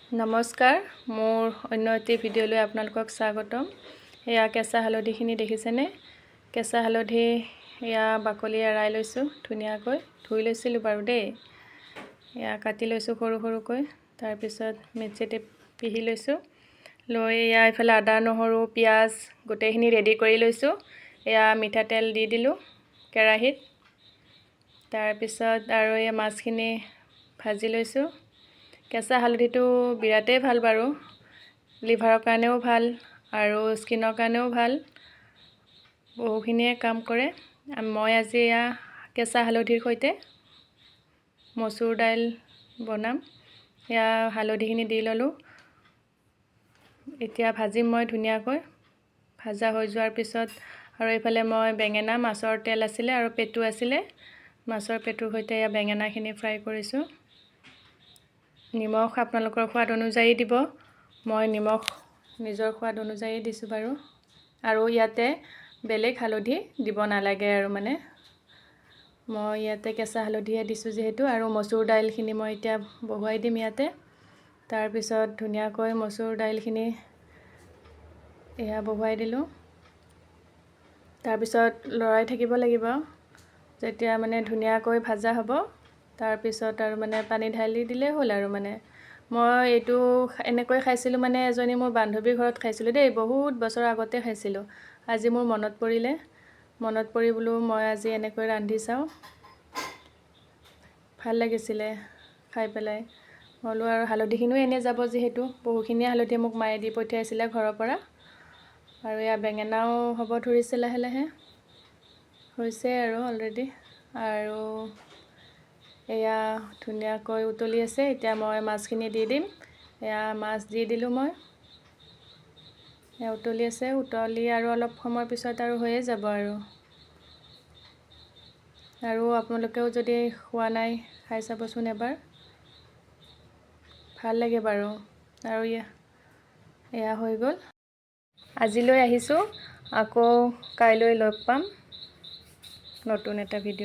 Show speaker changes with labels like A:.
A: নমস্কাৰ, মোৰ অন্য এটি ভিডিঅ'লৈ আপোনালোকক স্বাগতম। এয়া কেঁচা হালধিখিনি দেখিছেনে? কেঁচা হালধি এয়া বাকলি এৰাই লৈছোঁ ধুনীয়াকৈ, ধুই লৈছিলোঁ বাৰু দেই। এয়া কাটি লৈছোঁ সৰু সৰুকৈ, তাৰপিছত মিক্সিতে পিহি লৈছোঁ। লৈ এয়া এইফালে আদা, নহৰু, পিঁয়াজ গোটেইখিনি ৰেডি কৰি লৈছোঁ। এয়া মিঠাতেল দি দিলোঁ কেৰাহীত। তাৰপিছত আৰু এই মাছখিনি ভাজি লৈছোঁ। কেঁচা হালধিটো বিৰাটেই ভাল বাৰু, লিভাৰৰ কাৰণেও ভাল আৰু স্কিনৰ কাৰণেও ভাল, বহুখিনিয়ে কাম কৰে। মই আজি এয়া কেঁচা হালধিৰ সৈতে মচুৰ দাইল বনাম। এয়া হালধিখিনি দি ল'লোঁ। এতিয়া ভাজিম মই ধুনীয়াকৈ। ভাজা হৈ যোৱাৰ পিছত আৰু এইফালে মই বেঙেনা, মাছৰ তেল আছিলে আৰু পেটু আছিলে, মাছৰ পেটুৰ সৈতে এয়া বেঙেনাখিনি ফ্ৰাই কৰিছোঁ। নিমখ আপোনালোকৰ সোৱাদ অনুযায়ী দিব, মই নিমখ নিজৰ সোৱাদ অনুযায়ী দিছোঁ বাৰু। আৰু ইয়াতে বেলেগ হালধি দিব নালাগে আৰু মানে, মই ইয়াতে কেঁচা হালধিহে দিছোঁ যিহেতু। আৰু মচুৰ দাইলখিনি মই এতিয়া বহুৱাই দিম ইয়াতে। তাৰপিছত ধুনীয়াকৈ মচুৰ দাইলখিনি এয়া বহুৱাই দিলোঁ। তাৰপিছত লৰাই থাকিব লাগিব যেতিয়া মানে ধুনীয়াকৈ ভাজা হ'ব। তাৰপিছত আৰু মানে পানী ঢালি দিলেই হ'ল আৰু মানে। মই এইটো এনেকৈ খাইছিলোঁ মানে এজনী মোৰ বান্ধৱীৰ ঘৰত খাইছিলোঁ দেই, বহুত বছৰৰ আগতে খাইছিলোঁ। আজি মোৰ মনত পৰি বোলো মই আজি এনেকৈ ৰান্ধি চাওঁ। ভাল লাগিছিলে খাই পেলাই। বোলো আৰু হালধিখিনিও এনেই যাব যিহেতু, বহুখিনিয়ে হালধি মোক মায়ে দি পঠিয়াইছিলে ঘৰৰ পৰা। আৰু এয়া বেঙেনাও হ'ব ধৰিছে লাহে লাহে, হৈছে আৰু অলৰেডি। আৰু এয়া ধুনীয়াকৈ উতলি আছে। এতিয়া মই মাছখিনি দি দিম। এয়া মাছ দি দিলোঁ মই। এয়া উতলি আছে, উতলি আৰু অলপ সময় পিছত আৰু হৈয়ে যাব আৰু আপোনালোকেও যদি খোৱা নাই খাই চাবচোন এবাৰ, ভাল লাগে বাৰু। আৰু এয়া হৈ গ'ল। আজিলৈ আহিছোঁ, আকৌ কাইলৈ লগ পাম নতুন এটা ভিডিঅ'।